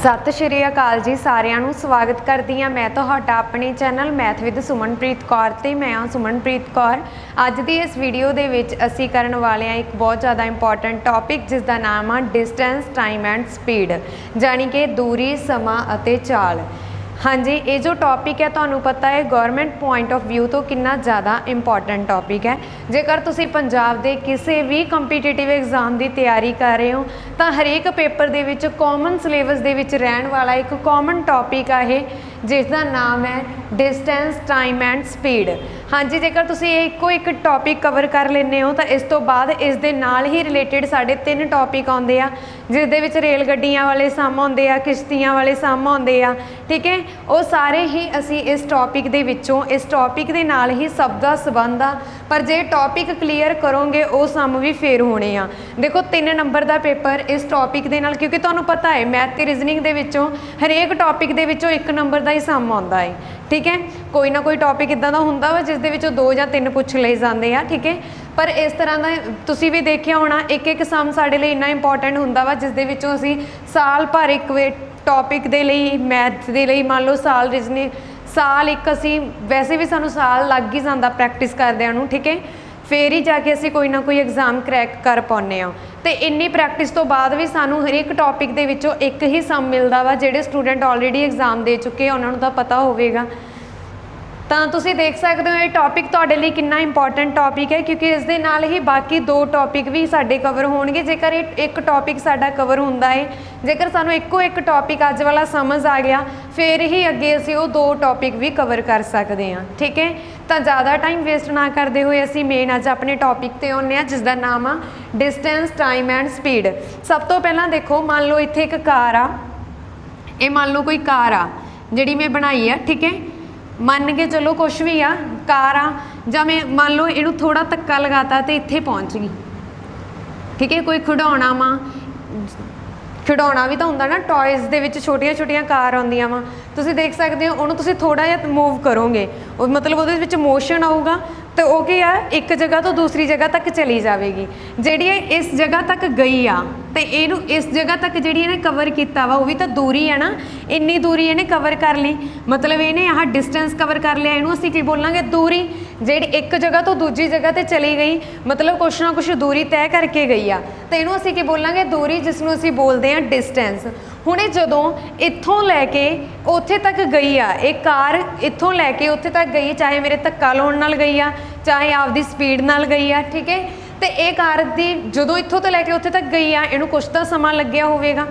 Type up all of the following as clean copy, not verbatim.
सत श्री अकाल जी सारिਆਂ ਨੂੰ स्वागत करती हाँ मैं ਤੁਹਾਡਾ अपने channel math with Sumanpreet Kaur ਤੇ मैं हाँ सुमनप्रीत कौर। ਅੱਜ ਦੀ ਇਸ ਵੀਡੀਓ ਦੇ ਵਿੱਚ ਅਸੀਂ ਕਰਨ ਵਾਲੇ ਹਾਂ ਇੱਕ ਬਹੁਤ ਜ਼ਿਆਦਾ ਇੰਪੋਰਟੈਂਟ ਟੌਪਿਕ ਜਿਸ ਦਾ ਨਾਮ ਆ डिस्टेंस टाइम एंड स्पीड यानी कि दूरी समा ਅਤੇ चाल। हाँ जी, ये जो टॉपिक है तुहानू पता है गवर्नमेंट पॉइंट ऑफ व्यू तो कितना ज़्यादा इंपॉर्टेंट टॉपिक है। जेकर तुसी पंजाब दे किसी भी कंपीटीटिव एग्जाम की तैयारी कर रहे हो तो हरेक पेपर दे विच कॉमन सिलेबस दे विच रहन वाला एक कॉमन टॉपिक है जिसका नाम है डिस्टेंस टाइम एंड स्पीड। हाँ जी, जेकर तुसी एको एक टॉपिक कवर कर लेने हो तो इस तो बाद इस दे नाल ही रिलेटेड साढ़े 3 टॉपिक आउंदे आ जिस दे विच रेल गड्डियां वाले सम आउंदे आ, किश्तियां वाले सम आउंदे आ। ठीक है, वो सारे ही असी इस टॉपिक दे विचों इस टॉपिक दे नाल ही सब दा संबंध आ। पर जे टॉपिक क्लीयर करोगे वो सम भी फेर होने आ। देखो 3 नंबर का पेपर इस टॉपिक दे नाल, क्योंकि तुहानू पता है मैथ ते रीजनिंग दे विचों हरेक टॉपिक दे विचों 1 नंबर का ही सम आउंदा है। ठीक है, कोई ना कोई टॉपिक इदां दा हुंदा वा जिस दे विचों 2 या 3 पुछ लए जांदे आ। ठीक है, पर इस तरह का तुसी भी देखिया होना एक एक सम साडे लई इन्ना इंपॉर्टेंट हुंदा वा जिस दे विचों असीं साल भर एक टॉपिक दे लई मैथ दे लई मान लो साल रीजनिंग साल एक असी वैसे भी सानू साल लग ही जाता प्रैक्टिस करदिआं नूं। ठीक है, फिर ही जाके असी कोई ना कोई एग्जाम क्रैक कर पाउने आ। तो इन्नी प्रैक्टिस तो बाद भी सानू हरेक टॉपिक दे विचों एक ही सम मिलता वा। जिहड़े स्टूडेंट ऑलरेडी एग्जाम दे चुके उन्हां नूं तां पता होवेगा। तो तुसी देख सकते हो ये टॉपिक तुहाडे लई कितना इंपॉर्टेंट टॉपिक है, क्योंकि इस दे नाल ही बाकी 2 टॉपिक भी साडे कवर होणगे। जेकर एक टॉपिक साडा कवर हुंदा है, जेकर सानू एको एक टॉपिक अज वाला समझ आ गया फिर ही अगे असीं वो 2 टॉपिक भी कवर कर सकते हैं। ठीक है, तो ज़्यादा टाइम वेस्ट ना करते हुए असीं मेन अज अपने टॉपिक ते आउंदे आ जिसका नाम आ डिस्टेंस टाइम एंड स्पीड। सब तो पहला देखो, मान लो इत्थे एक कार आ, ये मान लो कोई कार आ जिहड़ी मैं बनाई है। ठीक है, मन के चलो कुछ भी आ कार आ, जां मैं मान लो इनू थोड़ा धक्का लगाता तो इत्थे पहुँच गई। ठीक है, कोई खिडौना वा, खिडौना भी तो होंदा ना टॉयज़ दे विच छोटिया छोटिया कार आउंदियां वा, तुसीं देख सकते हो उन्होंने तुसीं थोड़ा जिहा मूव करोगे मतलब उहदे विच मोशन आऊगा तो वो क्या एक जगह तो दूसरी जगह तक चली जाएगी। जिहड़ी इस जगह तक गई आ तो इनू इस जगह तक जिहड़ी इहने कवर किया वा वो भी तो दूरी है ना, इन्नी दूरी इहने कवर कर ली मतलब इहने आह डिस्टेंस कवर कर लिया। इनू असीं की बोलांगे दूरी। जिहड़ी एक जगह तो दूजी जगह ते चली गई मतलब कुछ ना कुछ दूरी तय करके गई आ, तो इनू असीं की बोलांगे दूरी, जिसनूं असीं बोलते हैं डिस्टेंस। हुणे जदों इत्थों लैके उत्थे तक गई आ, एक कार इत्थों लैके उत्थे तक गई, चाहे मेरे धक्का लाउण नाल गई आ चाहे आपदी स्पीड नाल गई आ। ठीक है, तो ये कार दी जदों इत्थों तो लैके उत्थे तक गई आ इहनूं कुछ तो समा लग्या होवेगा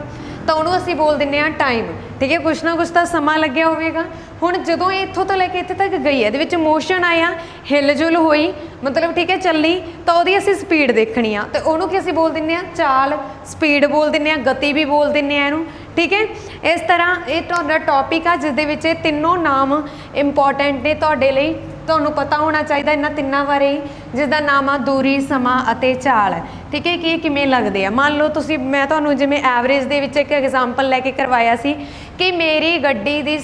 तो उन्होंने असीं बोल दिंदे आ टाइम। ठीक है, कुछ ना कुछ तो समा लग्या होवेगा। हुण जदों इत्थों तो लैके इत्थे तक गई है, इहदे विच मोशन आया, हिल जुल होई मतलब ठीक है चली, तो उहदी असीं स्पीड देखनी आ तो उहनूं की असीं बोल दिंदे आ चाल, स्पीड बोल दिंदे आ, गति भी बोल दिंदे आ इहनूं। ठीक है, इस तरह ये तुहाडा टॉपिक आ जिस दे विच तीनों नाम इंपॉर्टेंट ने तुहाडे लई। तुहानूं पता होना चाहिए इन्हां तिन्नां बारे जिसका नाम आ दूरी समा अते चाल। ठीक है, कि किवें लगदे आ। मान लो तुसीं मैं तुहानूं जिवें एवरेज दे विच एक एग्जाम्पल लैके करवाया सी कि मेरी गड्डी दी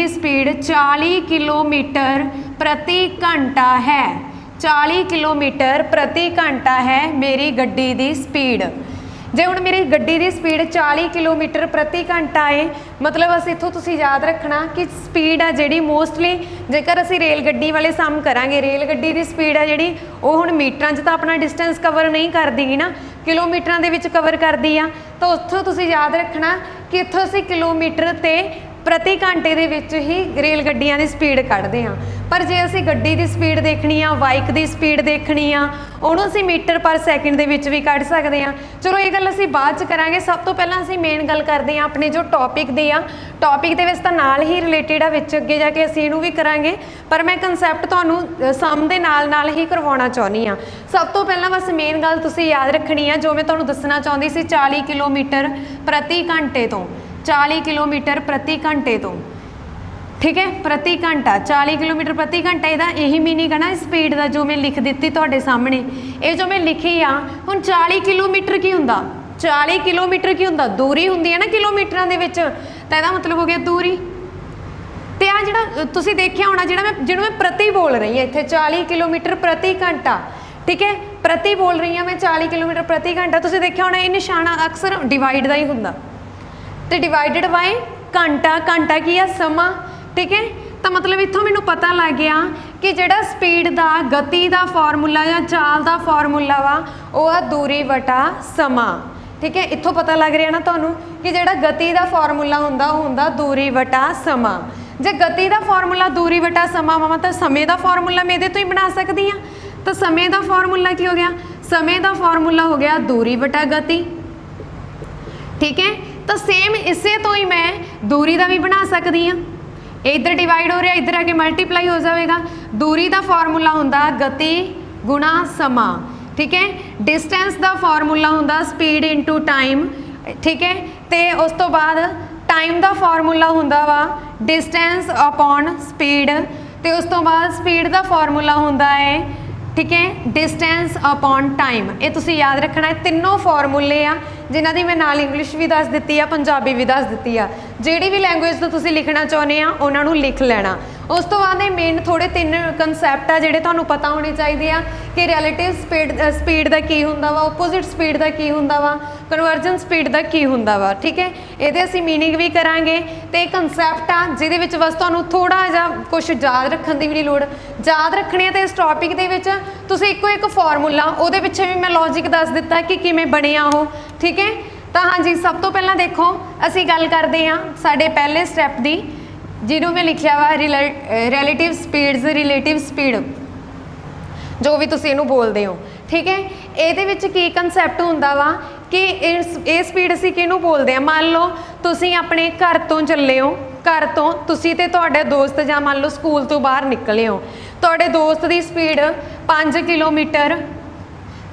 स्पीड 40 किलोमीटर प्रति घंटा है। 40 किलोमीटर प्रति घंटा है मेरी गड्डी दी स्पीड। जे हुण मेरी गड्डी की स्पीड 40 किलोमीटर प्रति घंटा है मतलब अस इत्थों तुसीं याद रखना कि स्पीड आ जिहड़ी मोस्टली जेकर असीं रेल गड्डी वाले सम करांगे, रेल गड्डी की स्पीड आ जिहड़ी वो हुण मीटरां 'च तां अपना डिस्टेंस कवर नहीं करदी ना, किलोमीटरां दे विच कवर करदी आ। तो उत्थों तुसीं याद रखना कि इत्थों असीं किलोमीटर ते प्रति घंटे दे विच ही रेल गड्डियां की स्पीड कढ़दे हाँ। पर जे असीं गड्डी की स्पीड देखनी आ, बाइक की स्पीड देखनी आ, उहनूं असीं मीटर पर सैकेंड दे विच भी कढ़ सकदे हां। चलो ये गल असीं बाद च करांगे। सब तो पहलां असीं मेन गल करदे हां अपने जो टॉपिक दी आ। टॉपिक दे विच तां नाल ही रिलेटेड आ, विच अगे जाके असीं इहनूं भी करांगे, पर मैं कंसैप्ट तुहानूं सम दे नाल ही करवाउणा चाहुंदी हां। सब तो पहलां बस मेन गल तुसीं याद रखनी आ जो मैं तुहानूं दस्सना चाहुंदी सी 40 किलोमीटर प्रति घंटे तो 40 किलोमीटर प्रति घंटे तो। ठीक है, प्रति घंटा 40 किलोमीटर प्रति घंटा इहदा यही मीनिंग है ना स्पीड का जो मैं लिख दी तुहाडे सामने। ये जो मैं लिखी आ हुण 40 किलोमीटर की हुंदा, 40 किलोमीटर की हुंदा दूरी हुंदी है ना किलोमीटरां दे विच, तां इहदा मतलब हो गया दूरी। ते आ जिहड़ा तुसीं देखिया होना जिहनूं मैं प्रति बोल रही हां इत्थे 40 किलोमीटर प्रति घंटा। ठीक है, प्रति बोल रही हां मैं 40 किलोमीटर प्रति घंटा। तुसीं देखिया होना ये निशाना अक्सर डिवाइड का ही हुंदा। तो डिवाइडेड बाय घंटा, घंटा की है समा, ठीक है। तो मतलब इत्थों मैनू पता लग गया कि जिहड़ा स्पीड का गति का फॉर्मूला या चाल का फॉर्मूला वा वो आ दूरी वटा समा, ठीक है। इत्थों पता लग रहा ना तुहानू कि जिहड़ा गति का फॉर्मूला हुंदा वो हुंदा दूरी वटा समा। जे गति का फॉर्मूला दूरी वटा समा वा तो समय का फॉर्मूला मैं इहदे तों ही बना सकती हाँ। तो समय का फॉर्मूला की हो गया, समय का फॉर्मूला हो गया दूरी वटा गति, ठीक है। तो सेम इसे तो ही मैं दूरी का भी बना सकती हाँ। इधर डिवाइड हो रहा, इधर आके मल्टीप्लाई हो जाएगा। दूरी का फॉर्मूला हुंदा गति गुणा समा, ठीक है। डिस्टेंस का फॉर्मूला हुंदा स्पीड इंटू टाइम, ठीक है। तो उस तो बाद टाइम का फॉर्मूला हुंदा वा डिस्टेंस अपॉन स्पीड, तो उस तो बाद स्पीड का फॉर्मूला हुंदा है, ठीक है, डिस्टेंस अपॉन टाइम। ये तुसीं याद रखना है। तीनों फॉर्मूले आ जिन्हां दी मैं नाल इंग्लिश भी दस दी आ, पंजाबी भी दस दी आ। जिहड़ी भी लैंगुएज तो तुसीं लिखना चाहुंदे आ उन्हां नूं लिख लेना। उस तो बाद मेन थोड़े तीन कंसैप्ट आ जिहड़े तुहानूं पता होने चाहिए आ कि रिलेटिव स्पीड का की हुंदा वा, ओपोजिट स्पीड का की हुंदा वा, कन्वर्जन स्पीड का की हुंदा वा, ठीक है। इहदे असीं मीनिंग भी करांगे। तो ये कंसैप्ट आ जिहदे विच बस तुहानूं थोड़ा जिहा कुछ याद रखण दी भी नहीं लोड़, याद रखणे ते इस टॉपिक दे विच तुसीं इक्को एक फॉर्मूला उहदे पिछे भी मैं लॉजिक दस दिता कि किवें बणिया वो, ठीक है। तो हाँ जी, सब तो पहला देखो असीं गल करते हैं साडे पहले स्टैप की, जिन्हों मैं लिखिया वा रिलेटिव स्पीड्स, रिलेटिव स्पीड जो भी तुसीं इहनूं बोलदे हो, ठीक है। इहदे विच की कंसैप्ट हुंदा वा कि ये स्पीड असीं किहनूं बोलदे आ। मान लो तुसीं अपने घर तो चले हो, घर तो तुसीं ते तुहाडे दोस्त जां मान लो स्कूल तो बाहर निकले हो, तुहाडे दोस्त की स्पीड 5 किलोमीटर,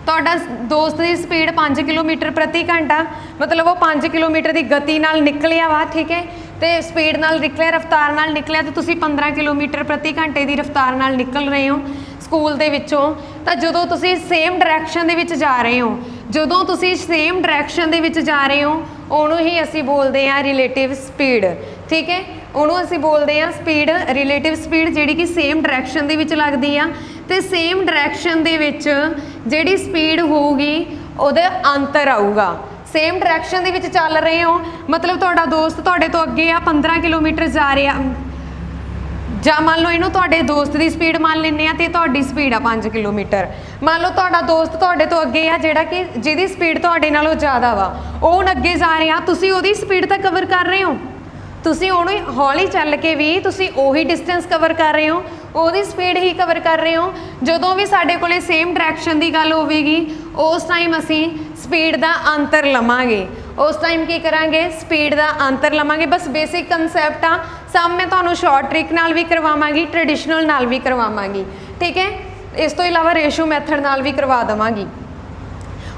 तुहाडा दोस्त की स्पीड 5 किलोमीटर प्रति घंटा, मतलब वो 5 किलोमीटर की गति नाल निकलिया वा, ठीक है। तो स्पीड नाल निकलिया, रफ्तार नाल निकलिया, तो तुसीं 15 किलोमीटर प्रति घंटे की रफ्तार नाल निकल रहे हो स्कूल दे विचों। तो जदों तुसीं सेम डायरैक्शन दे विच जा रहे हो, जदों तुसीं सेम डायरैक्शन दे विच जा रहे हो उहनूं ही असीं बोलदे हैं रिलेटिव स्पीड, ठीक है। उहनूं असीं बोलदे हैं स्पीड, रिलेटिव स्पीड जिहड़ी कि सेम डायरैक्शन दे विच लगदी आ। ते सेम डायरैक्शन दे विच जिहड़ी स्पीड होऊगी उहदा अंतर आऊगा। सेम डायरैक्शन दे विच चल रहे हो, मतलब तुहाडा दोस्त तुहाडे तो अगे आ 15 किलोमीटर जा रहा, जां मान लो इहनूं तुहाडे दोस्त की स्पीड मान लैंदे आ ते तुहाडी स्पीड आ 5 किलोमीटर। मान लो तुहाडा दोस्त तुहाडे तो अगे आ जिहड़ा कि जिहदी स्पीड तुहाडे नालों ज़्यादा वा, ओह हुण अगे जा रहा, तुसीं ओहदी स्पीड तां कवर कर रहे हो, तुसीं ਉਹਨੂੰ हौली चल के भी तुसीं ਉਹੀ डिस्टेंस कवर कर रहे हो, ਉਹਦੀ स्पीड ही कवर कर रहे हो। ਜਦੋਂ भी ਸਾਡੇ ਕੋਲੇ सेम डायरैक्शन की गल होगी उस टाइम असीं स्पीड का अंतर लवांगे, उस टाइम की करांगे स्पीड का अंतर लवांगे। बस बेसिक कंसैप्ट आ, सब मैं तुहानूं शॉर्ट ट्रिक नाल भी करवावांगी, ट्रेडिशनल नाल भी करवावांगी, ठीक है। इस तो इलावा रेशो मैथड नाल भी करवा देवांगी।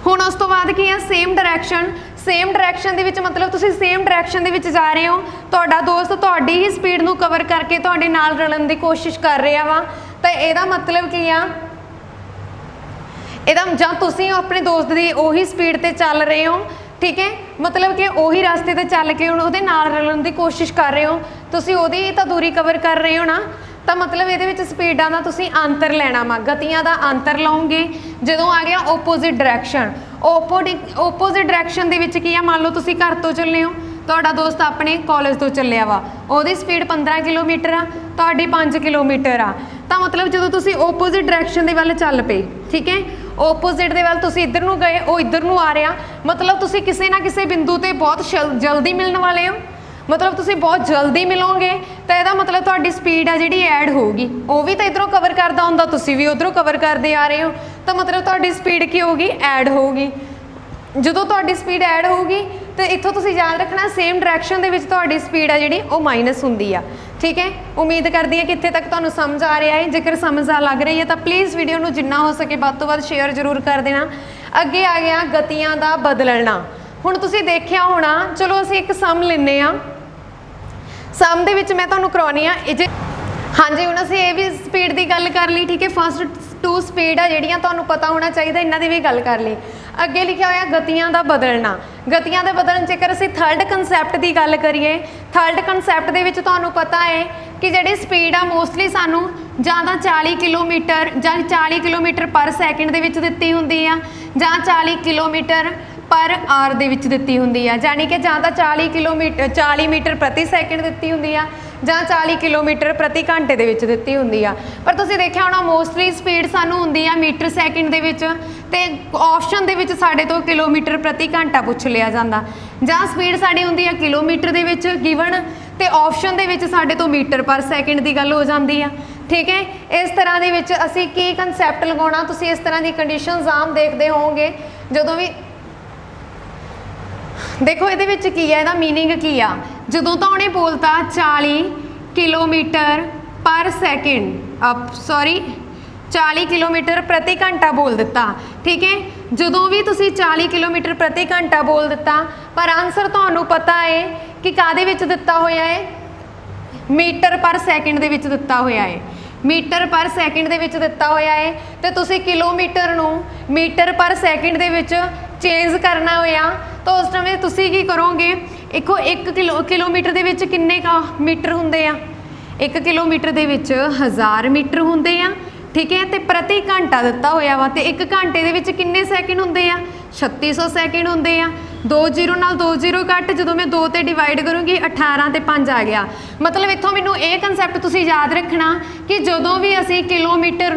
हुण उस तो बाद की है सेम डायरैक्शन, सेम डायरैक्शन दे विच मतलब तुसीं सेम डायरैक्शन दे विच जा रहे हो, तुहाडा दोस्त तुहाडी ही स्पीड नूं कवर करके तुहाडे नाल रलण दी कोशिश कर रहा वा। तो इहदा मतलब की आ, इहदा जां तुसीं अपने दोस्त दी ओही स्पीड ते चल रहे हो, ठीक है, मतलब कि ओही रास्ते ते चल के उहदे नाल रलण दी कोशिश कर रहे हो, तुसीं ओहदी तां दूरी कवर कर रहे हो ना। तो मतलब ये स्पीडा का तुसीं अंतर लेना वा, गतियां का अंतर लाओगे। जदों आ गया ओपोजिट डायरैक्शन, ओपोजिट डायरैक्शन दे विच की आ, मान लो तुसीं घर तो चले हो, तुहाडा दोस्त अपने कॉलेज तो चलिया वा, ओहदी स्पीड 15 किलोमीटर आ, तुहाडी 5 किलोमीटर आ। तो मतलब जदों तुसीं ओपोजिट डायरैक्शन दे वल चल पे, ठीक है, ओपोजिट दे वल तुसीं इधर नूं गए, वो इधर नूं आ रहा, मतलब तुसीं किसी ना किसी बिंदु ते बहुत जल्दी मिलने वाले हो, मतलब तुसीं बहुत जल्दी मिलोगे। तो यदा मतलब तुहाडी स्पीड आ जिहड़ी ऐड होगी, वो भी तो इधरों कवर करदा हुंदा, तुसीं भी उधरों कवर करते आ रहे हो, तो मतलब तुहाडी स्पीड की होगी, ऐड होगी। जदों तुहाडी स्पीड ऐड होगी तो इत्थों तुसीं याद रखना सेम डायरैक्शन दे विच तुहाडी स्पीड आ जिहड़ी वो माइनस हुंदी आ, ठीक है। उम्मीद करदी है कि इत्थे तक तुहानूं समझ आ रहा है। जेकर समझ आ लग रही है तो प्लीज़ वीडियो नूं जिन्ना हो सके वध तों वध शेयर जरूर कर देना। अगे आ गया गतियां दा बदलना। हुण तुसीं देखिया होना, चलो असीं एक सम लैंदे आ, सम दे विच मैं तुहानूं करवाउणी आ जे, हाँ जी। हुण असीं ये भी स्पीड की गल कर ली, ठीक है, फस्ट 2 स्पीड आ जिहड़ियां तुहानूं पता होना चाहिए, इन्हां दी भी गल कर ली। अगे लिखा होया गतियां दा बदलना। गतियां दे बदलण जेकर असीं थर्ड कंसैप्ट की गल करिए, थर्ड कंसैप्ट दे विच तुहानूं पता है कि जिहड़ी स्पीड आ मोस्टली सानूं जां तां 40 किलोमीटर जां 40 किलोमीटर पर सैकेंड दे विच दित्ती हुंदी आ, ਜਾਂ 40 ਕਿਲੋਮੀਟਰ ਪਰ ਆਰ ਦੇ ਵਿੱਚ ਦਿੱਤੀ ਹੁੰਦੀ ਆ, ਯਾਨੀ ਕਿ ਜਾਂ ਤਾਂ 40 ਮੀਟਰ ਪ੍ਰਤੀ ਸੈਕਿੰਡ ਦਿੱਤੀ ਹੁੰਦੀ ਆ ਜਾਂ 40 ਕਿਲੋਮੀਟਰ ਪ੍ਰਤੀ ਘੰਟੇ ਦੇ ਵਿੱਚ ਦਿੱਤੀ ਹੁੰਦੀ ਆ। ਪਰ ਤੁਸੀਂ ਦੇਖਿਆ ਹੋਣਾ ਮੋਸਟਲੀ ਸਪੀਡ ਸਾਨੂੰ ਹੁੰਦੀ ਆ ਮੀਟਰ ਸੈਕਿੰਡ ਦੇ ਵਿੱਚ, ਤੇ ਆਪਸ਼ਨ ਦੇ ਵਿੱਚ ਸਾਡੇ ਤੋਂ ਕਿਲੋਮੀਟਰ ਪ੍ਰਤੀ ਘੰਟਾ ਪੁੱਛ ਲਿਆ ਜਾਂਦਾ, ਜਾਂ ਸਪੀਡ ਸਾਡੀ ਹੁੰਦੀ ਆ ਕਿਲੋਮੀਟਰ ਦੇ ਵਿੱਚ ਗਿਵਨ, ਤੇ ਆਪਸ਼ਨ ਦੇ ਵਿੱਚ ਸਾਡੇ ਤੋਂ ਮੀਟਰ ਪਰ ਸੈਕਿੰਡ ਦੀ ਗੱਲ ਹੋ ਜਾਂਦੀ ਆ। ਠੀਕ ਹੈ, ਇਸ ਤਰ੍ਹਾਂ ਦੇ ਵਿੱਚ ਅਸੀਂ ਕੀ ਕਨਸੈਪਟ ਲਗਾਉਣਾ, ਤੁਸੀਂ ਇਸ ਤਰ੍ਹਾਂ ਦੀ ਕੰਡੀਸ਼ਨਸ ਆਮ ਦੇਖਦੇ ਹੋਵੋਗੇ ਜਦੋਂ ਵੀ। ਦੇਖੋ ਇਹਦੇ ਵਿੱਚ ਕੀ ਹੈ, ਇਹਦਾ ਮੀਨਿੰਗ ਕੀ ਆ, ਜਦੋਂ ਤਾਂ ਉਹਨੇ ਬੋਲਤਾ 40 ਕਿਲੋਮੀਟਰ ਪਰ ਸੈਕਿੰਡ, 40 ਕਿਲੋਮੀਟਰ ਪ੍ਰਤੀ ਘੰਟਾ ਬੋਲ ਦਿੱਤਾ। ਠੀਕ ਹੈ, ਜਦੋਂ ਵੀ ਤੁਸੀਂ 40 ਕਿਲੋਮੀਟਰ ਪ੍ਰਤੀ ਘੰਟਾ ਬੋਲ ਦਿੱਤਾ, ਪਰ ਆਨਸਰ ਤੁਹਾਨੂੰ ਪਤਾ ਹੈ ਕਿ ਕਾਹਦੇ ਵਿੱਚ ਦਿੱਤਾ ਹੋਇਆ ਹੈ, ਮੀਟਰ ਪਰ ਸੈਕਿੰਡ ਦੇ ਵਿੱਚ ਦਿੱਤਾ ਹੋਇਆ ਹੈ, ਮੀਟਰ ਪਰ ਸੈਕਿੰਡ ਦੇ ਵਿੱਚ ਦਿੱਤਾ ਹੋਇਆ ਹੈ। ਤੇ ਤੁਸੀਂ ਕਿਲੋਮੀਟਰ ਨੂੰ ਮੀਟਰ ਪਰ ਸੈਕਿੰਡ ਦੇ ਵਿੱਚ ਚੇਂਜ ਕਰਨਾ ਹੋਇਆ ਤਾਂ ਉਸ ਸਮੇਂ ਤੁਸੀਂ ਕੀ ਕਰੋਗੇ, ਦੇਖੋ 1 ਕਿਲੋਮੀਟਰ ਦੇ ਵਿੱਚ ਕਿੰਨੇ ਮੀਟਰ ਹੁੰਦੇ ਆ, 1 ਕਿਲੋਮੀਟਰ ਦੇ ਵਿੱਚ 1000 ਮੀਟਰ ਹੁੰਦੇ ਆ। ਠੀਕ ਹੈ, ਤੇ ਪ੍ਰਤੀ ਘੰਟਾ ਦਿੱਤਾ ਹੋਇਆ ਵਾ, ਤੇ 1 ਘੰਟੇ ਦੇ ਵਿੱਚ ਕਿੰਨੇ ਸੈਕਿੰਡ ਹੁੰਦੇ ਆ, 3600 ਸੈਕਿੰਡ ਹੁੰਦੇ ਆ। 2 0 ਨਾਲ 2 0 ਕੱਟ, ਜਦੋਂ ਮੈਂ 2 ਤੇ ਡਿਵਾਈਡ ਕਰੂੰਗੀ 18 ਤੇ 5 ਆ ਗਿਆ। ਮਤਲਬ ਇੱਥੋਂ ਮੈਨੂੰ ਇਹ ਕਨਸੈਪਟ ਤੁਸੀਂ ਯਾਦ ਰੱਖਣਾ ਕਿ ਜਦੋਂ ਵੀ ਅਸੀਂ ਕਿਲੋਮੀਟਰ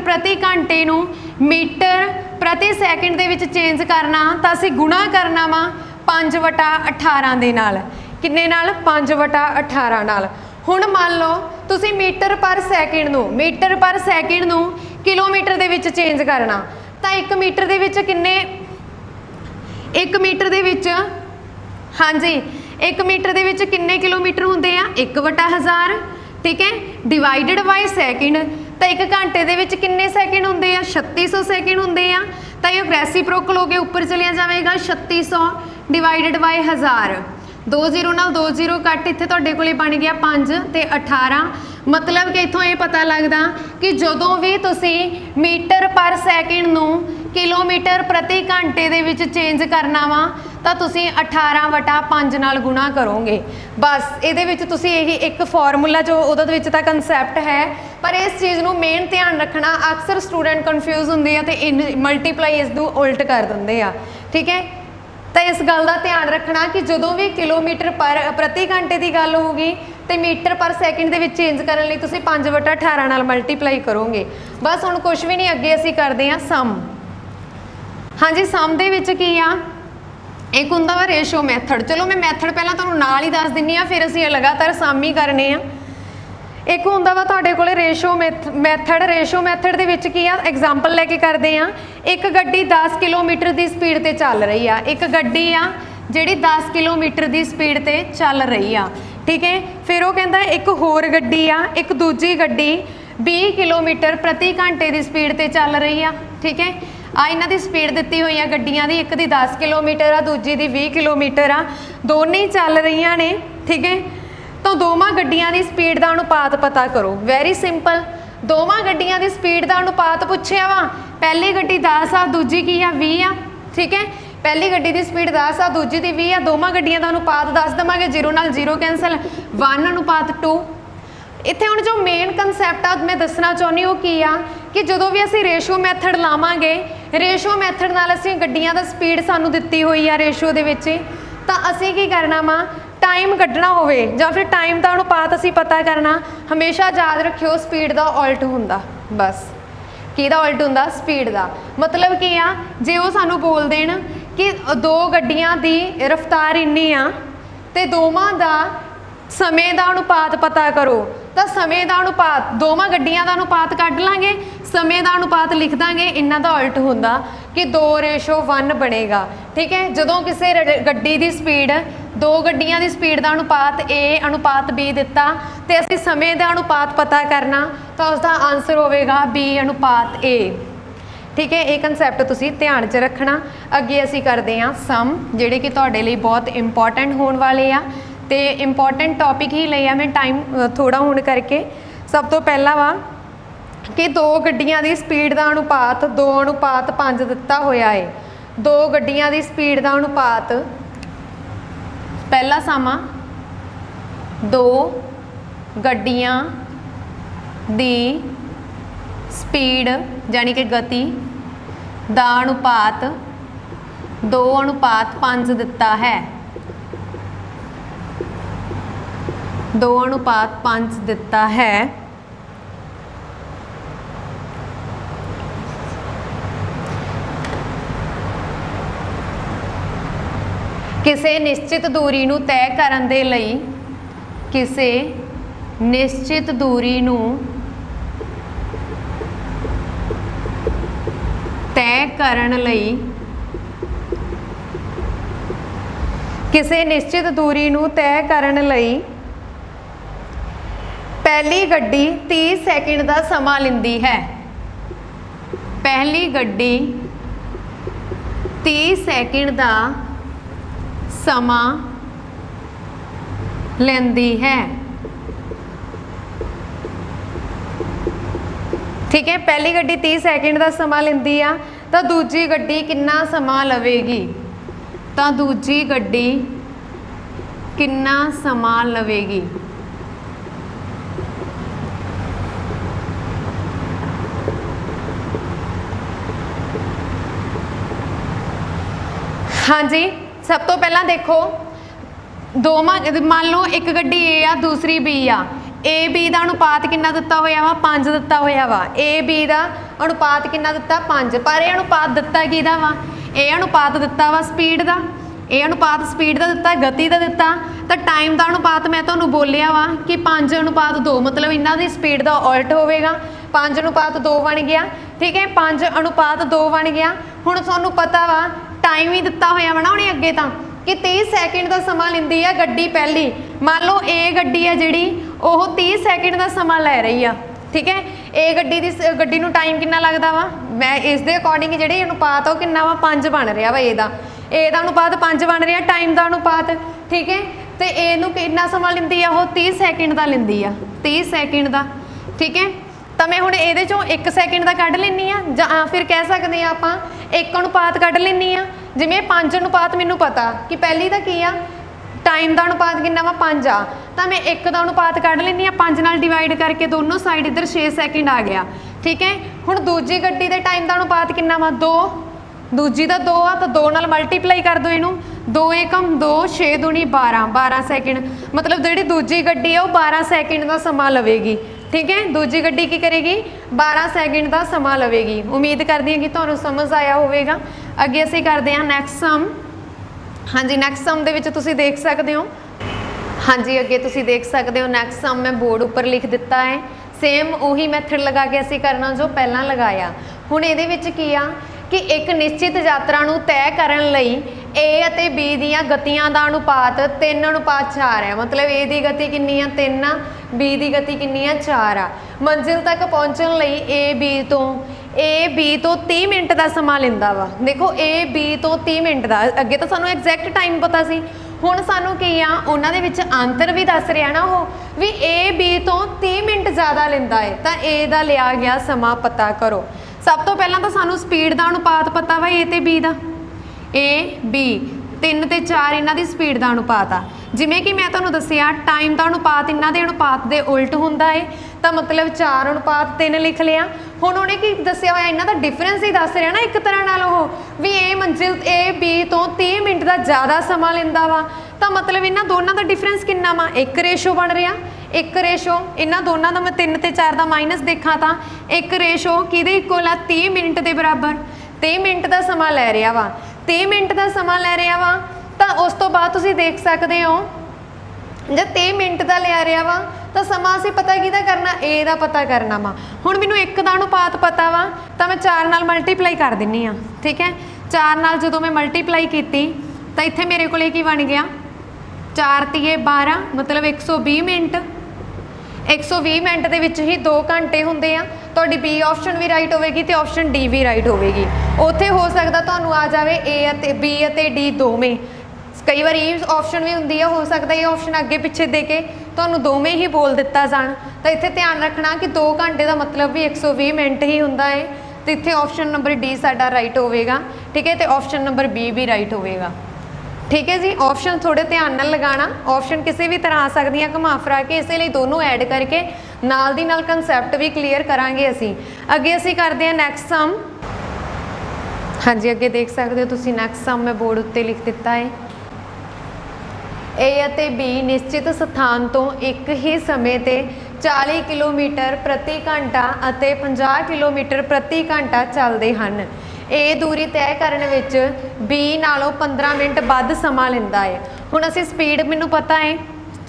ਪ੍ਰਤੀ ਘੰਟੇ ਨੂੰ ਮੀਟਰ ਪ੍ਰਤੀ ਸੈਕਿੰਡ ਦੇ ਵਿੱਚ ਚੇਂਜ ਕਰਨਾ ਤਾਂ ਅਸੀਂ ਗੁਣਾ ਕਰਨਾ ਵਾ 5/18 ਦੇ ਨਾਲ। ਕਿੰਨੇ ਨਾਲ, 5/18 ਨਾਲ। ਹੁਣ ਮੰਨ ਲਓ ਤੁਸੀਂ ਮੀਟਰ ਪਰ ਸੈਕਿੰਡ ਨੂੰ ਕਿਲੋਮੀਟਰ ਦੇ ਵਿੱਚ ਚੇਂਜ ਕਰਨਾ, ਤਾਂ 1 ਮੀਟਰ ਦੇ ਵਿੱਚ ਕਿੰਨੇ, 1 ਮੀਟਰ ਦੇ ਵਿੱਚ, ਹਾਂਜੀ 1 ਮੀਟਰ ਦੇ ਵਿੱਚ ਕਿੰਨੇ ਕਿਲੋਮੀਟਰ ਹੁੰਦੇ ਆ, 1/1000। ਠੀਕ ਹੈ, ਡਿਵਾਈਡਡ ਬਾਈ ਸੈਕਿੰਡ, ਤਾਂ 1 ਘੰਟੇ ਦੇ ਵਿੱਚ ਕਿੰਨੇ ਸੈਕਿੰਡ ਹੁੰਦੇ ਆ, 3600 ਸੈਕਿੰਡ ਹੁੰਦੇ ਆ। ਤਾਂ ਇਹ ਰੈਸੀਪ੍ਰੋਕਲ ਹੋ ਕੇ ਉੱਪਰ ਚਲਿਆ ਜਾਵੇਗਾ, 3600 ਡਿਵਾਈਡਡ ਬਾਈ 1000। 2 0 ਨਾਲ 2 0 ਕੱਟ, ਇੱਥੇ ਤੁਹਾਡੇ ਕੋਲੇ ਬਣ ਗਿਆ 5 ਤੇ 18। ਮਤਲਬ ਕਿ ਇੱਥੋਂ ਇਹ ਪਤਾ ਲੱਗਦਾ ਕਿ ਜਦੋਂ ਵੀ ਤੁਸੀਂ ਮੀਟਰ ਪਰ ਸੈਕਿੰਡ ਨੂੰ ਕਿਲੋਮੀਟਰ ਪ੍ਰਤੀ ਘੰਟੇ ਦੇ ਵਿੱਚ ਚੇਂਜ ਕਰਨਾ ਵਾ ਤਾਂ ਤੁਸੀਂ 18/5 ਨਾਲ ਗੁਣਾ ਕਰੋਗੇ। ਬਸ ਇਹਦੇ ਵਿੱਚ ਤੁਸੀਂ ਇਹੀ ਇੱਕ ਫਾਰਮੂਲਾ ਜੋ ਉਹਦੇ ਵਿੱਚ ਤਾਂ ਕਨਸੈਪਟ ਹੈ, ਪਰ ਇਸ ਚੀਜ਼ ਨੂੰ ਮੇਨ ਧਿਆਨ ਰੱਖਣਾ। ਅਕਸਰ ਸਟੂਡੈਂਟ ਕਨਫਿਊਜ਼ ਹੁੰਦੇ ਆ ਤੇ ਮਲਟੀਪਲਾਈ ਇਸ ਨੂੰ ਉਲਟ ਕਰ ਦਿੰਦੇ ਆ। ਠੀਕ ਹੈ, ਤਾਂ ਇਸ ਗੱਲ ਦਾ ਧਿਆਨ ਰੱਖਣਾ ਕਿ ਜਦੋਂ ਵੀ ਕਿਲੋਮੀਟਰ ਪ੍ਰਤੀ ਘੰਟੇ ਦੀ ਗੱਲ ਹੋਊਗੀ ਤੇ ਮੀਟਰ ਪਰ ਸੈਕਿੰਡ ਦੇ ਵਿੱਚ ਚੇਂਜ ਕਰਨ ਲਈ ਤੁਸੀਂ 5/18 ਨਾਲ ਮਲਟੀਪਲਾਈ ਕਰੋਗੇ। ਬਸ ਹੁਣ ਕੁਝ ਵੀ ਨਹੀਂ, ਅੱਗੇ ਅਸੀਂ ਕਰਦੇ ਹਾਂ ਸਮ। ਹਾਂਜੀ, ਸਮ ਦੇ ਵਿੱਚ ਕੀ ਆ, ਇੱਕ ਹੁੰਦਾ ਵਾ ਰੇਸ਼ੋ ਮੈਥਡ। ਚਲੋ ਮੈਂ ਮੈਥਡ ਪਹਿਲਾਂ ਤੁਹਾਨੂੰ ਨਾਲ ਹੀ ਦੱਸ ਦਿੰਨੀ ਆ, ਫਿਰ ਅਸੀਂ ਲਗਾਤਾਰ ਸਮ ਹੀ ਕਰਨੇ ਆ। ਇੱਕ ਹੁੰਦਾ ਵਾ ਤੁਹਾਡੇ ਕੋਲੇ ਰੇਸ਼ੋ ਮੈਥਡ ਦੇ ਵਿੱਚ ਕੀ ਆ, ਐਗਜ਼ਾਮਪਲ ਲੈ ਕੇ ਕਰਦੇ ਆ। ਇੱਕ ਗੱਡੀ 10 ਕਿਲੋਮੀਟਰ ਦੀ ਸਪੀਡ ਤੇ ਚੱਲ ਰਹੀ ਆ, ਇੱਕ ਗੱਡੀ ਆ ਜਿਹੜੀ 10 ਕਿਲੋਮੀਟਰ ਦੀ ਸਪੀਡ ਤੇ ਚੱਲ ਰਹੀ ਆ। ਠੀਕ ਹੈ, ਫਿਰ ਉਹ ਕਹਿੰਦਾ ਇੱਕ ਹੋਰ ਗੱਡੀ ਆ, ਇੱਕ ਦੂਜੀ ਗੱਡੀ 20 ਕਿਲੋਮੀਟਰ ਪ੍ਰਤੀ ਘੰਟੇ ਦੀ ਸਪੀਡ ਤੇ ਚੱਲ ਰਹੀ ਆ। ਠੀਕ ਹੈ, ਆ ਇਹਨਾਂ ਦੀ ਸਪੀਡ ਦਿੱਤੀ ਹੋਈ ਆ ਗੱਡੀਆਂ ਦੀ, ਇੱਕ ਦੀ 10 ਕਿਲੋਮੀਟਰ ਆ, ਦੂਜੀ ਦੀ 20 ਕਿਲੋਮੀਟਰ ਆ, ਦੋਨੇ ਹੀ ਚੱਲ ਰਹੀਆਂ ਨੇ। ਠੀਕ ਹੈ, ਤਾਂ ਦੋਵਾਂ ਗੱਡੀਆਂ ਦੀ ਸਪੀਡ ਦਾ ਅਨੁਪਾਤ ਪਤਾ ਕਰੋ। ਵੈਰੀ ਸਿੰਪਲ, ਦੋਵਾਂ ਗੱਡੀਆਂ ਦੀ ਸਪੀਡ ਦਾ ਅਨੁਪਾਤ ਪੁੱਛਿਆ ਵਾ। ਪਹਿਲੀ ਗੱਡੀ 10 ਆ, ਦੂਜੀ ਕੀ ਆ, 20 ਆ। ਠੀਕ ਹੈ, ਪਹਿਲੀ ਗੱਡੀ ਦੀ ਸਪੀਡ 10 ਆ, ਦੂਜੀ ਦੀ 20 ਆ। ਦੋਵਾਂ ਗੱਡੀਆਂ ਦਾ ਅਨੁਪਾਤ ਦੱਸ ਦੇਵਾਂਗੇ, 0 ਨਾਲ 0 ਕੈਂਸਲ, 1:2। ਇੱਥੇ ਹੁਣ ਜੋ ਮੇਨ ਕਨਸੈਪਟ ਆ ਮੈਂ ਦੱਸਣਾ ਚਾਹੁੰਦੀ ਉਹ ਕੀ ਆ ਕਿ ਜਦੋਂ ਵੀ ਅਸੀਂ ਰੇਸ਼ੋ ਮੈਥਡ ਲਾਵਾਂਗੇ, ਰੇਸ਼ੋ ਮੈਥਡ ਨਾਲ ਅਸੀਂ ਗੱਡੀਆਂ ਦਾ ਸਪੀਡ ਸਾਨੂੰ ਦਿੱਤੀ ਹੋਈ ਆ ਰੇਸ਼ੋ ਦੇ ਵਿੱਚ, ਤਾਂ ਅਸੀਂ ਕੀ ਕਰਨਾ ਵਾ, ਟਾਈਮ ਕੱਢਣਾ ਹੋਵੇ ਜਾਂ ਫਿਰ ਟਾਈਮ ਦਾ ਅਨੁਪਾਤ ਅਸੀਂ ਪਤਾ ਕਰਨਾ, ਹਮੇਸ਼ਾ ਯਾਦ ਰੱਖਿਓ ਸਪੀਡ ਦਾ ਉਲਟ ਹੁੰਦਾ। ਬਸ ਕਿਹਦਾ ਉਲਟ ਹੁੰਦਾ, ਸਪੀਡ ਦਾ। ਮਤਲਬ ਕੀ ਆ, ਜੇ ਉਹ ਸਾਨੂੰ ਬੋਲ ਦੇਣ ਕਿ ਦੋ ਗੱਡੀਆਂ ਦੀ ਰਫ਼ਤਾਰ ਇੰਨੀ ਆ ਤੇ ਦੋਵਾਂ ਦਾ ਸਮੇਂ ਦਾ ਅਨੁਪਾਤ ਪਤਾ ਕਰੋ, ਤਾਂ ਸਮੇਂ ਦਾ ਅਨੁਪਾਤ, ਦੋਵਾਂ ਗੱਡੀਆਂ ਦਾ ਅਨੁਪਾਤ ਕੱਢ ਲਾਂਗੇ, ਸਮੇਂ ਦਾ ਅਨੁਪਾਤ ਲਿਖ ਦਾਂਗੇ। ਇਹਨਾਂ ਦਾ ਉਲਟ ਹੁੰਦਾ ਕਿ 2:1 ਬਣੇਗਾ। ਠੀਕ ਹੈ, ਜਦੋਂ ਕਿਸੇ ਗੱਡੀ ਦੀ ਸਪੀਡ, ਦੋ ਗੱਡੀਆਂ ਦੀ ਸਪੀਡ ਦਾ ਅਨੁਪਾਤ A ਅਨੁਪਾਤ B ਦਿੱਤਾ ਤੇ ਅਸੀਂ ਸਮੇਂ ਦਾ ਅਨੁਪਾਤ ਪਤਾ ਕਰਨਾ, ਤਾਂ ਉਸ ਦਾ ਆਨਸਰ ਹੋਵੇਗਾ B ਅਨੁਪਾਤ A। ਠੀਕ ਹੈ, ਇਹ ਕਨਸੈਪਟ ਤੁਸੀਂ ਧਿਆਨ 'ਚ ਰੱਖਣਾ। ਅੱਗੇ ਅਸੀਂ ਕਰਦੇ ਹਾਂ ਸਮ, ਜਿਹੜੇ ਕਿ ਤੁਹਾਡੇ ਲਈ ਬਹੁਤ ਇੰਪੋਰਟੈਂਟ ਹੋਣ ਵਾਲੇ ਆ ਤੇ ਇੰਪੋਰਟੈਂਟ ਟੌਪਿਕ ਹੀ ਲਈ ਆ ਮੈਂ ਟਾਈਮ ਥੋੜਾ ਹੋਣ ਕਰਕੇ। ਸਭ ਤੋਂ ਪਹਿਲਾਂ ਵਾ ਕਿ ਦੋ ਗੱਡੀਆਂ ਦੀ ਸਪੀਡ ਦਾ ਅਨੁਪਾਤ 2:5 ਦਿੱਤਾ ਹੋਇਆ ਹੈ। ਦੋ ਗੱਡੀਆਂ ਦੀ ਸਪੀਡ ਦਾ ਅਨੁਪਾਤ, ਪਹਿਲਾ ਸਮਾਂ, ਦੋ ਗੱਡੀਆਂ ਦੀ ਸਪੀਡ ਯਾਨੀ ਕਿ ਗਤੀ ਦਾ ਅਨੁਪਾਤ 2:5 ਦਿੱਤਾ ਹੈ। 2:5 ਦਿੱਤਾ ਹੈ। ਕਿਸੇ ਨਿਸ਼ਚਿਤ ਦੂਰੀ ਨੂੰ ਤੈਅ ਕਰਨ ਦੇ ਲਈ, ਕਿਸੇ ਨਿਸ਼ਚਿਤ ਦੂਰੀ ਨੂੰ ਤੈਅ ਕਰਨ ਲਈ, ਕਿਸੇ ਨਿਸ਼ਚਿਤ ਦੂਰੀ ਨੂੰ ਤੈਅ ਕਰਨ ਲਈ ਪਹਿਲੀ ਗੱਡੀ 30 ਸੈਕਿੰਡ ਦਾ ਸਮਾਂ ਲੈਂਦੀ ਹੈ। ਪਹਿਲੀ ਗੱਡੀ 30 ਸੈਕਿੰਡ ਦਾ ਸਮਾਂ ਲੈਂਦੀ ਹੈ। ठीक है, पहली गड्डी 30 सैकेंड का समा लेंदी आ, तो दूजी गड्डी कितना समा लवेगी, तो दूजी गड्डी कितना समा लवेगी। हाँ जी, सब तो पहला देखो दो मान लो एक गड्डी ए आ दूसरी बी आ, ए बी का अनुपात कितना दिता होया वा 5 दिता होया वा। ए बी का अनुपात कितना दिता 5, पर यह अनुपात दिता किहदा वा, ये अनुपात दिता वा स्पीड का, ये अनुपात स्पीड का दिता, गति का दिता, तो टाइम का अनुपात मैं तुहानूं बोलिया वा कि 5:2, मतलब इन्हां दी स्पीड का उल्ट होवेगा। 5:2 बन गया। ठीक है, 5:2 बन गया। हुण तुहानूं पता वा टाइम ही दिता होया वा ना हुणे अगे तां कि 30 सैकेंड का समा लैंदी है गड्डी पहली। मान लो ए गड्डी है जिहड़ी ਉਹ 30 ਸੈਕਿੰਡ ਦਾ ਸਮਾਂ ਲੈ ਰਹੀ ਆ। ठीक है, ਇਹ ਗੱਡੀ ਨੂੰ ਟਾਈਮ ਕਿੰਨਾ ਲੱਗਦਾ ਵਾ, ਮੈਂ ਇਸ ਦੇ ਅਕੋਰਡਿੰਗ ਜਿਹੜੀ ਅਨੁਪਾਤ ਉਹ ਕਿੰਨਾ ਵਾ 5 ਬਣ ਰਿਹਾ ਵਾ। ਇਹਦਾ ਅਨੁਪਾਤ 5 ਬਣ ਰਿਹਾ, ਟਾਈਮ ਦਾ ਅਨੁਪਾਤ। ਠੀਕ ਹੈ, ਤੇ ਇਹਨੂੰ ਕਿੰਨਾ ਸਮਾਂ ਲੈਂਦੀ ਆ ਉਹ 30 ਸੈਕਿੰਡ ਦਾ ਲੈਂਦੀ ਆ, 30 ਸੈਕਿੰਡ ਦਾ। ਠੀਕ ਹੈ, ਤਾਂ ਮੈਂ ਹੁਣ ਇਹਦੇ ਚੋਂ 1 ਸੈਕਿੰਡ ਦਾ ਕੱਢ ਲੈਂਦੀ ਆ, ਜਾਂ ਫਿਰ ਕਹਿ ਸਕਦੇ ਆ ਆਪਾਂ 1 ਅਨੁਪਾਤ ਕੱਢ ਲੈਂਦੀ ਆ। ਜਿਵੇਂ 5 ਅਨੁਪਾਤ ਮੈਨੂੰ ਪਤਾ ਕਿ ਪਹਿਲੀ ਦਾ ਕੀ ਆ, टाइम का अनुपात कितना वा 5 आ, तो मैं 1 का अनुपात कढ़ लैनी 5 नाल डिवाइड करके दोनों साइड इधर 6 सैकेंड आ गया। ठीक है, हुण दूजी गड्डी के टाइम का अनुपात कितना वा 2, दूजी का 2 आ, तो 2 नाल मल्टीप्लाई कर दो इनू, 2 एकम 2, 6 दूनी 12, 12 सैकेंड, मतलब जिहड़ी दूजी गड्डी है वो 12 सैकेंड का समा लवेगी। ठीक है, दूजी गड्डी की करेगी 12 सैकेंड का समा लवेगी। उम्मीद करदी हां कि तुहानूं समझ आया होवेगा। अगे असीं करदे हां नैक्सट सम। हाँ जी, नैक्सट सम दे विच तुसीं देख सकते हो। हाँ जी, अगे तुसीं देख सकते हो नैक्सट सम मैं बोर्ड उपर लिख दिता है। सेम उही मैथड लगा के असीं करना जो पहला लगाया। हुण इहदे विच की आ कि एक निश्चित यात्रा नूं तय करन लई ए अते बी दीयां गतियां दा अनुपात 3:4 है। मतलब ए दी गति कितनी आ 3 आ, बी दी गति कितनी आ 4 आ। मंजिल तक पहुंचण लई ए बी तो 30 मिनट का समा लैंदा वा। देखो ए बी तो 30 मिनट का, अगे तो सानू एग्जैक्ट टाइम पता सी, हुण सानू की आ उन्हां दे विच अंतर भी दस रहा ना वो भी ए बी तो 30 मिनट ज़्यादा लैंदा है, तो ए दा लिया गया समा पता करो। सब तो पहला तो सानू स्पीड का अनुपात पता वा ए ते बी दा, ए बी 3 ते 4 इन्हां दी स्पीड का अनुपात आ। जिमें कि मैं तुहानूं दस्सिया टाइम का अनुपात इन्हां दे अनुपात दे उल्ट हुंदा है, तो मतलब 4:3 लिख लिया। हुण उहने की दस्सिया होया इन्हां दा डिफरेंस ही दस रहा ना एक तरह नाल ओह भी ए मंजिल ए बी तो 30 मिनट का ज़्यादा समा लैंदा वा, तो मतलब इन्हां दोनों का डिफरेंस कितना वा 1 रेशो बन रहा। 1 रेशो इन्हां दोनों का मैं 3 ते 4 का माइनस देखा तो 1 रेशो किहदे इक्वल आ 30 मिनट के बराबर। 30 मिनट का समा लै रहा वा, 30 मिनट का समा लै रहा वा, तो उस तो बाद तुसीं देख सकते हो जब 30 मिनट का लिया रहा वा तो समा असीं पता किहदा करना, ए दा पता करना वा। हुण मैनूं 1 का अनुपात पता वा, तो मैं 4 नाल मल्टीप्लाई कर दिंनी आ। ठीक है, 4 नाल जदों मैं मल्टीप्लाई कीती तो इत्थे मेरे कोले की बन गया 4 तीए 12, मतलब 120 मिनट। 120 मिनट के विच ही 2 घंटे हुंदे आ। तुहाडी बी ऑप्शन भी राइट होवेगी तो ऑप्शन डी भी राइट होवेगी। उत्थे हो सकदा तुहानूं आ जावे ए अते बी अते डी दोवें, कई बार ये ऑप्शन भी होंगी है, हो सकता है ये ऑप्शन अगे पिछे दे के तुहानूं दोवें ही बोल दिता जान। तो इत्थे ध्यान रखना कि 2 घंटे का मतलब भी 120 मिनट ही हुंदा है, तो इत्थे ऑप्शन नंबर डी साडा राइट होवेगा। ठीक है, तो ऑप्शन नंबर बी भी राइट होवेगा। ठीक है जी, ऑप्शन थोड़े ध्यान नाल लगाना, ऑप्शन किसी भी तरह आ सकदियां घुमा फिरा के, इसलिए दोनों ऐड करके नाल दी नाल कंसैप्ट भी क्लीयर करांगे असीं। अगे असीं करदे हां नैक्सट सम। हाँ जी, अगे देख सकते हो तुसी नैक्सट सम मैं बोर्ड उत्ते लिख दिता है। ए ਅਤੇ बी निश्चित स्थान तो एक ही समय ते 40 किलोमीटर प्रति घंटा ਅਤੇ 50 किलोमीटर प्रति घंटा चलते हैं। ए दूरी तय करने विच बी नालों 15 मिनट वध समा लैंदा है। हुण असीं स्पीड मैनूं पता है,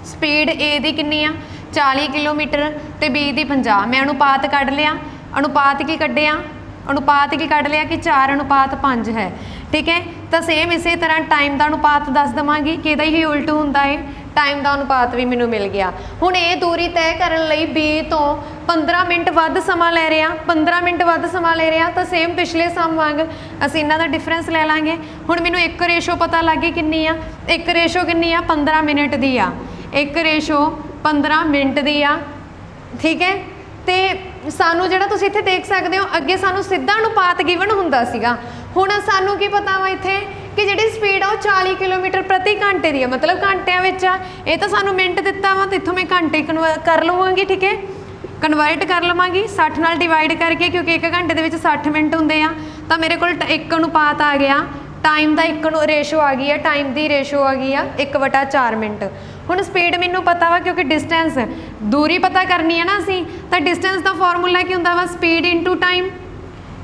स्पीड ए दी कितनी आ 40 किलोमीटर ते बी दी 50। मैं अनुपात कढ लिया, अनुपात की कढिया, अनुपात की कढ लिया कि 4:5 है। ठीक है, तो सेम इस तरह टाइम का अनुपात दस देवांगी कि ही उल्ट होंदा है, टाइम का अनुपात भी मैनूं मिल गया। हुण ये दूरी तय करने लई बी तो 15 मिनट वध समा ले रहा, 15 मिनट वध समा ले रहा, तो सेम पिछले सम वांग असीं इन्हां दा डिफरेंस ले लांगे। हुण मैनूं एक रेशो पता लग गई कितनी आ, एक रेशो कितनी आ 15 मिनट दी आ, एक रेशो 15 मिनट दी आ। ठीक है, तो सानू जिहड़ा तुसीं इत्थे देख सकते हो अगे सानू सीधा अनुपात गिवन हुंदा सीगा। हुण सानू की पता वा इत्थे कि जिहड़ी स्पीड आ 40 किलोमीटर प्रति घंटे दी है, मतलब घंटिਆਂ ਵਿੱਚ आ। ये तो सानू मिनट दिता वा, तो इत्थों मैं घंटे कर लवांगी। ठीक है, कन्वर्ट कर लवांगी 60 नाल डिवाइड करके, क्योंकि एक घंटे दे विच 60 मिनट हुंदे आ। तो मेरे कोल एक अनुपात आ गया, टाइम का एक रेशो आ गई है, टाइम की रेशो आ गई है 1/4 मिनट। हुण स्पीड मैनूं पता वा क्योंकि डिस्टेंस दूरी पता करनी है ना असीं, तो डिस्टेंस का फॉर्मूला की हुंदा वा स्पीड इंटू टाइम।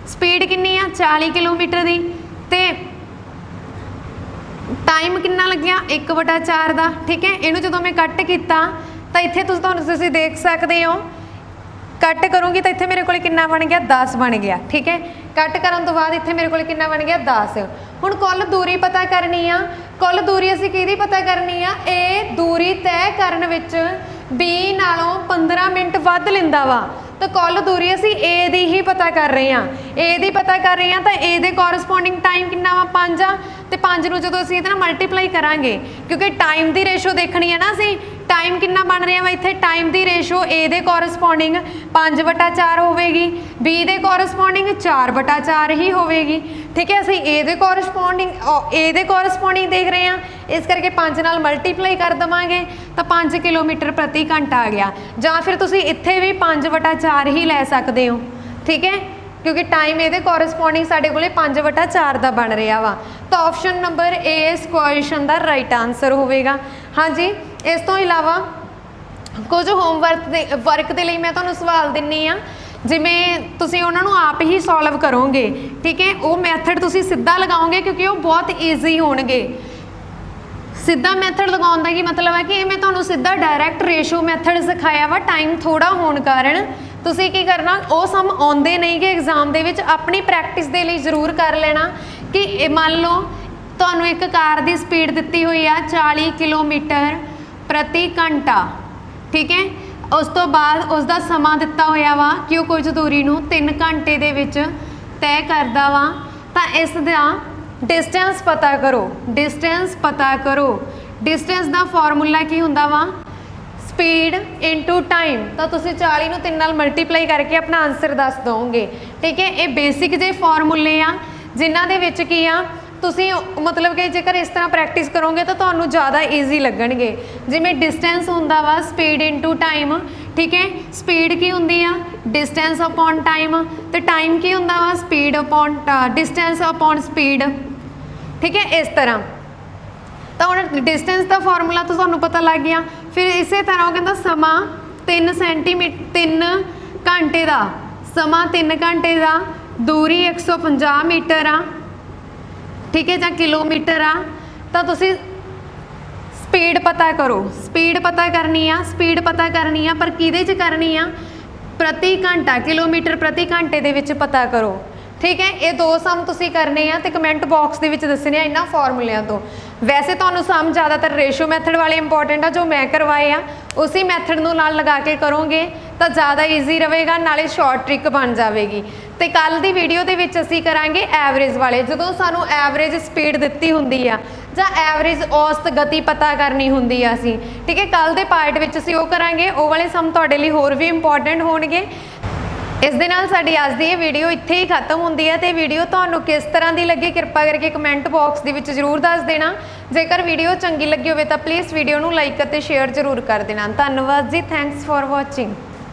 स्पीड कितनी आ 40 किलोमीटर की, ते टाइम कितना लग्या 1/4 का। ठीक है, इनू जो मैं कट किया तो इत्थे तुसीं देख सकते हो, कट करूँगी तो इत्थे मेरे को कितना बन गया 10 बन गया। ठीक है, कट करन तो बाद इत्थे मेरे को कितना बन गया 10। हुण कुल दूरी पता करनी आ, कुल दूरी असीं किहदी पता करनी आ, ए दूरी तय करन विच बी नालों 15 मिनट वध लैंदा वा, तो कुल दूरी असीं ए दी ही पता कर रहे हैं, ए दी पता कर रहे हैं। तो ए दे कोरसपोंडिंग टाइम कितना वा 5 आ, तो 5 नूं जदों असीं इहदे नाल मल्टीप्लाई करांगे, क्योंकि टाइम की रेशो देखनी है ना असीं, टाइम कितना बन रहा वा इत्थे, टाइम की रेशो ए दे कोरसपोंडिंग 5/4 होवेगी, बी दे कोरसपोंडिंग 4/4 ही होवेगी। ठीक है, असीं ए दे कोरसपोंडिंग देख रहे हैं, इस करके 5 नाल मल्टीप्लाई कर देवांगे तो 5 किलोमीटर प्रति घंटा आ गया। जां फिर तुसीं इत्थे भी 5/4 ही लै सकते हो। ठीक है, क्योंकि टाइम ये कोरसपोंडिंग साढ़े को 5/4 का बन रहा वा। तो ऑप्शन नंबर ए इस क्वेश्चन का राइट आंसर होगा। हाँ जी, इस तो इलावा कुछ होमवर्क के लिए मैं तुहानूं सवाल दिन्नी आ, जिमें तुसीं उन्हां नूं आप ही सॉल्व करोगे। ठीक है, वो मैथड तुसीं सीधा लगाओगे क्योंकि वो बहुत ईजी होणगे। सीधा मैथड लगाउण दा की मतलब है कि मैं तुहानूं सीधा डायरैक्ट रेशो मैथड सिखाया वा, टाइम थोड़ा होने कारण तुसीं की करना, वो सम आउंदे नहीं कि एग्जाम दे विच अपनी प्रैक्टिस दे लई जरूर कर लेना। कि मान लो तुहानूं एक कार की स्पीड दिती हुई आ 40 किलोमीटर प्रति घंटा। ठीक है, उस तो बाद उसका समा दिता होया वा कि वो कुछ दूरी नूं 3 घंटे दे विच तय करदा वा। तां इस दा डिस्टेंस पता करो, डिस्टेंस पता करो। डिस्टेंस का फॉर्मूला की हुंदा वा स्पीड इंटू टाइम। तो तुसीं 40 नूं 3 नाल मल्टीप्लाई करके अपना आंसर दस दोगे। ठीक है, ये बेसिक जे फॉर्मूले आ जिन्हां दे विच की आ तुसीं मतलब कि जेकर इस तरह प्रैक्टिस करोगे तो तुहानूं ज़्यादा ईजी लगणगे। जिवें डिस्टेंस हुंदा वा स्पीड इंटू टाइम। ठीक है, स्पीड की हुंदी आ डिस्टेंस अपॉन टाइम, तो टाइम की हुंदा वा speed upon distance upon speed. ठीक है, इस तरह तो हुण डिस्टेंस का फॉर्मूला तो तुहानूं पता लग गया। फिर इस तरह वो कहता समा 3 सेंटीमीटर 3 घंटे का, समा 3 घंटे का, दूरी 150 मीटर आ। ठीक है, जां किलोमीटर आ। तो तुसीं स्पीड पता करो, स्पीड पता करनी आ, स्पीड पता करनी आ, पर किहदे च करनी आ प्रति घंटा, किलोमीटर प्रति घंटे दे विच पता करो। ठीक है, ये 2 सम तुसीं करने आ ते कमेंट बॉक्स दे विच दस्सने आ इन्हां फॉर्मूलिਆਂ तो। वैसे तुहानूं सम ज़्यादातर रेशो मैथड वाले इंपॉर्टेंट आ जो मैं करवाए आ, उसी मैथड नूं नाल लगा के करोगे तो ज़्यादा ईजी रहेगा, नाले शॉर्ट ट्रिक बन जाएगी। तो कल की वीडियो के विच असीं करांगे एवरेज वाले, जदों सानूं एवरेज स्पीड दित्ती हुंदी आ जां एवरेज औसत गति पता करनी हुंदी आ असीं। ठीक है, कल के पार्ट विच असीं ओह करांगे, ओह वाले सम तुहाडे लई होर भी इंपॉर्टेंट होणगे। इस दे नाल साडी अज दी वीडियो इत्थे ही खत्म हुंदी है। तो वीडियो तुहानूं किस तरह की लगी कृपा करके कमेंट बॉक्स दे विच जरूर दस देना। जेकर वीडियो चंगी लगी होवे तो प्लीज़ वीडियो नूं लाइक अते शेयर जरूर कर देना। धन्नवाद जी, थैंक्स फॉर वॉचिंग।